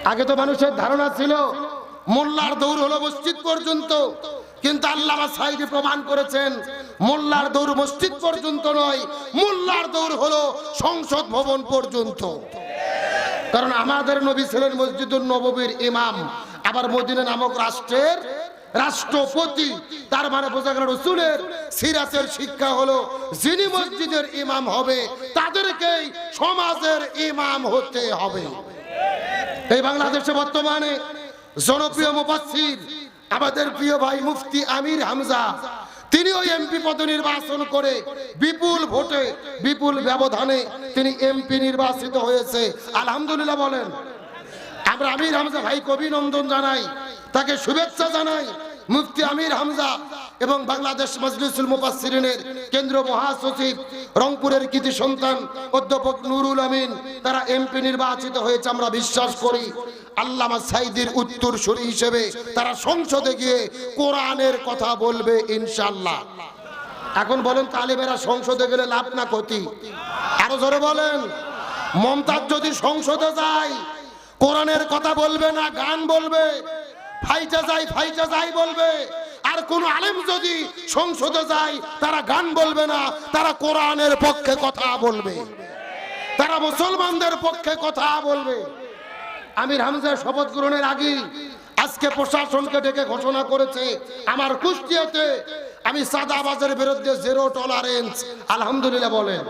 আগে তো মানুষের ধারণা ছিল মোল্লার দৌড় হলো মসজিদ পর্যন্ত, কিন্তু আল্লামা সাঈদী প্রমাণ করেছেন মোল্লার দৌড় মসজিদ পর্যন্ত নয়, মোল্লার দৌড় হলো সংসদ ভবন পর্যন্ত। কারণ আমাদের নবী ছিলেন মসজিদুন নববীর ইমাম, আবার মদিনা নামক রাষ্ট্রের রাষ্ট্রপতি। তার মানে বোঝা গেল রাসূলের সিরাতের শিক্ষা হলো যিনি মসজিদের ইমাম হবে তাদেরকেই সমাজের ইমাম হতে হবে। এই বাংলাদেশে বর্তমানে জনপ্রিয় মুফাসসির আমাদের প্রিয় ভাই মুফতি আমির হামজা, তিনিও এমপি পদে নির্বাচন করে বিপুল ভোটে বিপুল ব্যবধানে তিনি এমপি নির্বাচিত হয়েছে, আলহামদুলিল্লাহ বলেন। আমরা আমির হামজা ভাইকে অভিনন্দন জানাই, তাকে শুভেচ্ছা জানাই। মুফতি আমির হামজা এবং বাংলাদেশ মাজলিসুল মুফাসসিরিনের কেন্দ্রীয় মহাসচিব রংপুরের কৃতি সন্তান অধ্যাপক নুরুল আমিন, তারা এমপি নির্বাচিত হয়েছে। আমরা বিশ্বাস করি আল্লামা সাঈদীর উত্তরসূরি হিসেবে তারা সংসদে গিয়ে কোরআনের কথা বলবে ইনশাআল্লাহ। এখন বলেন তালেবেরা সংসদে গেলে লাভ না ক্ষতি? আরো জোরে বলেন। মমতাজ যদি সংসদে যায় কোরআনের কথা বলবে না, গান বলবে, ফাইটা যাই বলবে। আর কোন আলেম যদি সংসদে যায় তারা গান বলবে না, তারা কোরআনের পক্ষে কথা বলবে, তারা মুসলমানদের পক্ষে কথা বলবে। আমির হামজা শপথ গ্রহণের আগে আজকে প্রশাসনকে ডেকে ঘোষণা করেছে আমার কুষ্টিয়াতে আমি সাদাবাজের বিরুদ্ধে জিরো টলারেন্স, আলহামদুলিল্লাহ বলেন।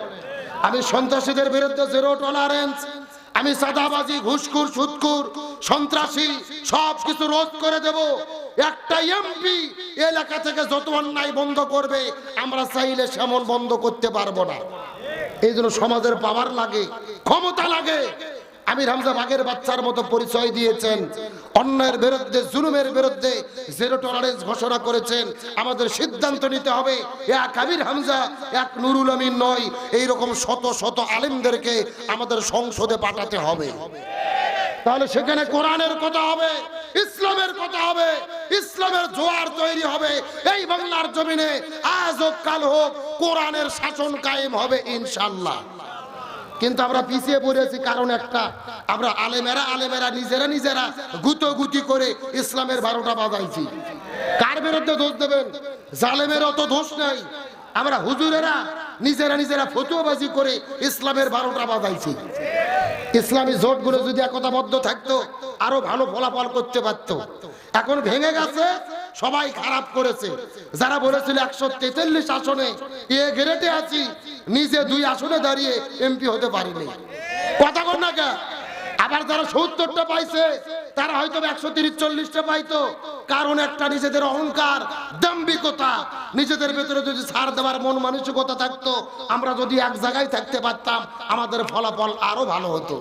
আমি সন্ত্রাসীদের বিরুদ্ধে জিরো টলারেন্স, আমি সাদাবাজি, ঘুষখোর, সুদখোর, সন্ত্রাসী সব কিছু রোধ করে দেব। একটা এমপি এলাকা থেকে যত অন্যায় বন্ধ করবে আমরা চাইলে সেমন বন্ধ করতে পারবো না। এই জন্য সমাজের পাওয়ার লাগে, ক্ষমতা লাগে। আমির হামজা বাঘের বাচ্চার মতো পরিচয় দিয়েছেন, অন্যায়ের বিরুদ্ধে, জুলুমের বিরুদ্ধে জিরো টলারেন্স ঘোষণা করেছেন। আমাদের সিদ্ধান্ত নিতে হবে, এক আমির হামজা, এক নুরুল আমিন নয়, এইরকম শত শত আলেমদেরকে আমাদের সংসদে পাঠাতে হবে। তাহলে সেখানে কোরআনের কথা হবে, ইসলামের কথা হবে, ইসলামের জোয়ার তৈরি হবে। এই বাংলার জমিনে আজ হোক কাল হোক কোরআনের শাসন কায়েম হবে ইনশাআল্লাহ। কিন্তু আমরা পিছিয়ে পড়েছি কারণ একটা, আমরা আলেমেরা নিজেরা গুতোগুতি করে ইসলামের 12টা বাজাইছি। কার বিরুদ্ধে দোষ দেবেন? জালেমের অত দোষ নাই। আমরা হুজুরেরা নিজেরা ফতোয়াবাজি করে ইসলামের 12টা বাজাইছি। ইসলামী জোটগুলো যদি একতাবদ্ধ থাকতো আরো ভালো ফলাফল করতে পারতো। এখন ভেঙে গেছে, সবাই খারাপ করেছে। যারা বলেছিল 143 আসনে এ গ্রেডে আছি, নিজে 2 আসনে দাঁড়িয়ে এমপি হতে পারিনি, কথা কর না কে? আবার যারা 70টা পাইছে তারা হয়তো 130-40টা পাইতো। কারণ একটা, নিজেদের অহংকার, দাম্ভিকতা। নিজেদের ভেতরে যদি ছাড় দেওয়ার মন মানসিকতা থাকতো, আমরা যদি এক জায়গায় থাকতে পারতাম আমাদের ফলাফল আরো ভালো হতো।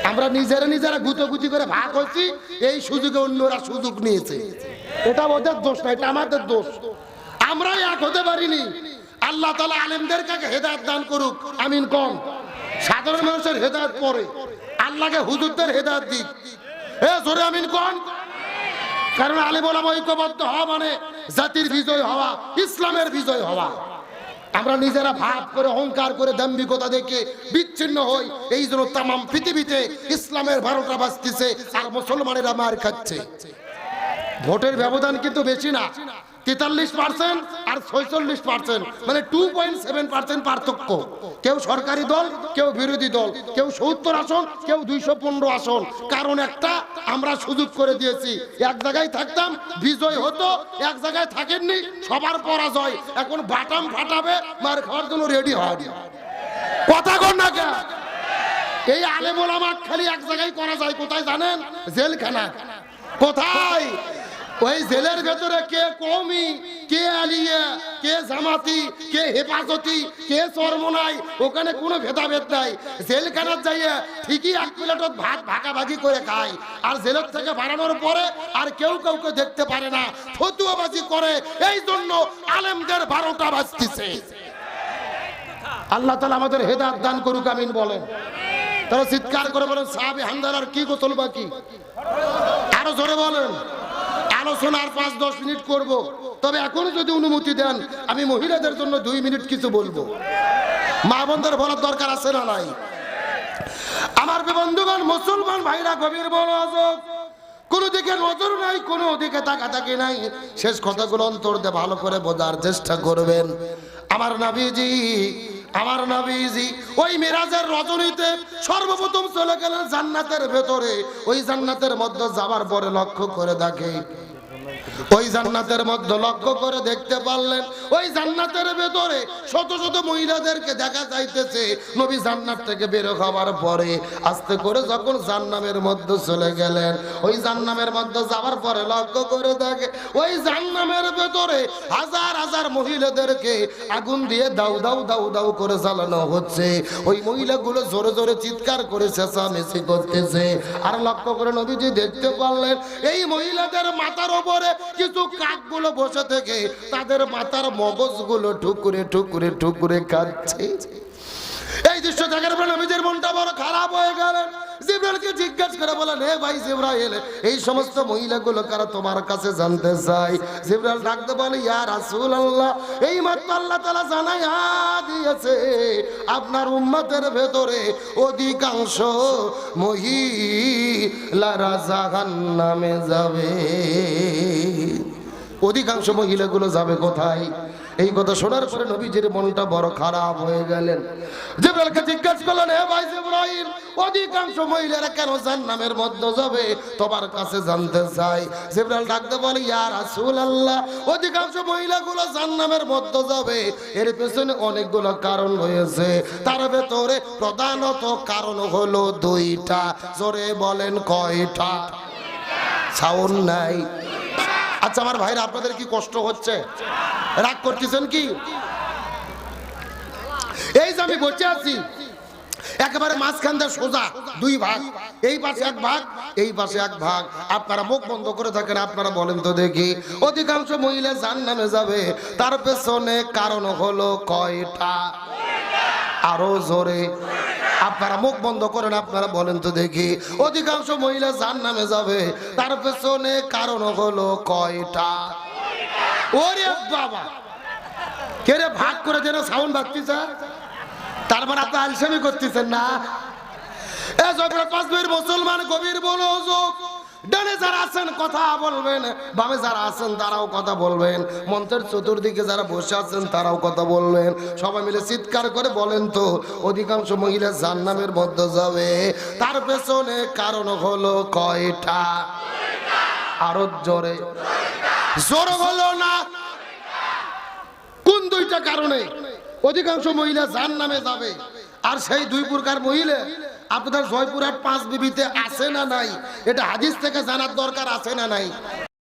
আমরা নিজেরা গুতোগুতি করে ভাগ হয়েছি, এই সুযোগে অন্যরা সুযোগ নিয়েছে। এটা ওদের দোষ না, এটা আমাদের দোষ। আমরাই এক হতে পারিনি। আল্লাহ তাআলা আলেমদেরকে হেদায়েত দান করুক, আমিন কম। সাধারণ মানুষের হেদায়েত পরে, আল্লাহকে হুজুরদের হেদায়েত দিক, জোরে আমিন কোন। কারণ আলেম ওলামা ঐক্যবদ্ধ হওয়া মানে জাতির বিজয় হওয়া, ইসলামের বিজয় হওয়া। আমরা নিজেরা ভাব করে, অহংকার করে, দাম্ভিকতা দেখে বিচ্ছিন্ন হই। এই জন্য তামাম পৃথিবীতে ইসলামের 12টা বাজতেছে আর মুসলমানেরা মার খাচ্ছে। ভোটের ব্যবধান কিন্তু বেশি না, 43% আর 46%, মানে 2.7% পার্থক্য। কেউ সরকারি দল, কেউ বিরোধী দল, কেউ 70 আসন, কেউ 215 আসন। কারণ একটা, আমরা সুযোগ করে দিয়েছি। এক জায়গায় থাকতাম বিজয় হতো, এক জায়গায় থাকেননি সবার পরাজয়। এখন বাটাম ফাটাবে, মার খাওয়ার জন্য রেডি হয়। কথা কর না কে? এই আলেম ওলামা খালি এক জায়গায় করা যায়, কোথায় জানেন? জেলখানা। কোথায়? ওই জেলের ভেতরে কে কওমি, কে আলিয়া, কে জামাতি, কে হেফাজতি, কে চরমনাই, ওখানে কোনো ভেদাভেদ নাই। জেলখানার যাইয়া ঠিকই এক প্লেটত ভাত ভাগাভাগি করে খায়। আর জেলের থেকে বাড়ানোর পরে আর কেউ কাউকে দেখতে পারে না, ফতুয়াবাজি করে। এই জন্য আলেমদের 12টা বাজতেছে। আল্লাহ তাআলা আমাদের হেদায়েত দান করুক, আমিন বলেন। তারা চিৎকার করে বলেন সাহাবী হামজালার কি গোসল বাকি? আরো জোরে বলেন। আলোচনার 5-10 মিনিট করব, তবে এখনো যদি অনুমতি দেন আমি মহিলাদের জন্য 2 মিনিট কিছু বলবো। মা বোনদের বলার দরকার আছে না নাই? আমার বন্ধুগণ, মুসলমান ভাইরা, গভীর মনোযোগ। কোনো দিকে নজর নাই, কোনো দিকে তাকাতাকি নাই। শেষ কথাগুলো অন্তর দিয়ে ভালো করে বোঝার চেষ্টা করবেন। আমার নবীজি ওই মিরাজের রজনীতে সর্বপ্রথম চলে গেলেন জান্নাতের ভেতরে। ওই জান্নাতের মধ্যে যাবার পরে লক্ষ্য করে দেখে, ওই জান্নাতের মধ্যে লক্ষ্য করে দেখতে পারলেন ওই জান্নাতের ভেতরে শত শত মহিলাদেরকে দেখা যাইতেছে। নবী জান্নাত থেকে বের হওয়ার পরে আস্তে করে যখন জান্নামের মধ্যে চলে গেলেন, ওই জান্নামের মধ্যে যাওয়ার পরে লক্ষ্য করে দেখে ওই জান্নামের ভেতরে হাজার হাজার মহিলাদেরকে আগুন দিয়ে দাউ দাউ দাউ দাউ করে জ্বালানো হচ্ছে। ওই মহিলাগুলো জোরে জোরে চিৎকার করে চেঁচামেচি করতেছে। আর লক্ষ্য করে নবীজি দেখতে পারলেন এই মহিলাদের মাথার উপরে কিছু কাকগুলো বসে থেকে তাদের মাথার মগজগুলো ঠুকুরে ঠুকুরে ঠুকুরে খাচ্ছে। এই দৃশ্য দেখার পর নবীজির মনটা বড় খারাপ হয়ে গেল। জিবরাইলকে জিজ্ঞাসা করে বলেন, হে ভাই জিবরাইল, এই সমস্ত মহিলাগুলো কারা তোমার কাছে জানতে চাই। জিবরাইল ডাকতে বলে, ইয়া রাসূলুল্লাহ, এই মাত্র আল্লাহ তাআলা জানাইয়া দিয়েছে আপনার উম্মতের ভেতরে অধিকাংশ মহিলারা জাহান্নামে যাবে। অধিকাংশ মহিলাগুলো যাবে কোথায়? এই কথা শোনার পরে নবীজির মনটা বড় খারাপ হয়ে গেলেন। জিবরাইলকে জিজ্ঞাসা করলেন, হে ভাই জিবরাইল, অধিকাংশ মহিলারা কেন জাহান্নামের মধ্যে যাবে তোমার কাছে জানতে চাই। জিবরাইল ডাকতে বলে, ইয়া রাসূলুল্লাহ, অধিকাংশ মহিলাগুলো জাহান্নামের মধ্যে যাবে এর পেছনে অনেকগুলো কারণ রয়েছে। তার ভেতরে প্রধানত কারণ হলো দুইটা। জোরে বলেন কয়টা? সাউন্ড নাই। আচ্ছা আমার ভাইরা, আপনাদের কি কষ্ট হচ্ছে? রাগ করতেছেন কি? এই যে আমি বসে আছি একেবারে মাঝখান দিয়ে সোজা দুই ভাগ, এই পাশে এক ভাগ, এই পাশে এক ভাগ। আপনারা মুখ বন্ধ করে থাকেন, আপনারা বলেন তো দেখি, অধিকাংশ মহিলা জাহান্নামে যাবে তার পেছনে কারণ হলো কয়টা? আরো জোরে। আপনারা মুখ বন্ধ করেন, আপনারা বলেন তো দেখি, অধিকাংশ মহিলা জাহান্নামে যাবে তার পেছনে কারণ হলো কয়টা? ওরে বাবা, কে রে ভাগ করে যেন সাউন্ড বাজতেছে? তার মানে আপনি আলসেমি করতেছেন না? এ জগৎ পাঁচবীর মুসলমান, গভীর মনোযোগ। ডানে যারা আছেন কথা বলবেন, বামে যারা আছেন তারাও কথা বলবেন, মঞ্চের চতুর্দিকে যারা বসে আছেন তারাও কথা বলবেন। সবাই মিলে চিৎকার করে বলেন তো, অধিকাংশ মহিলা জাহান্নামের মধ্যে যাবে তার পেছনে কারণ হলো কয়টা? আরো জোরে। জোর হলো না? কোন দুইটা কারণে অধিকাংশ মহিলা জাহান্নামে যাবে? আর সেই দুই প্রকার মহিলা আপনাদের জয়পুরহাট পাঁচ বিবিতে আছে না নাই? এটা হাদিস থেকে জানার দরকার আছে না নাই?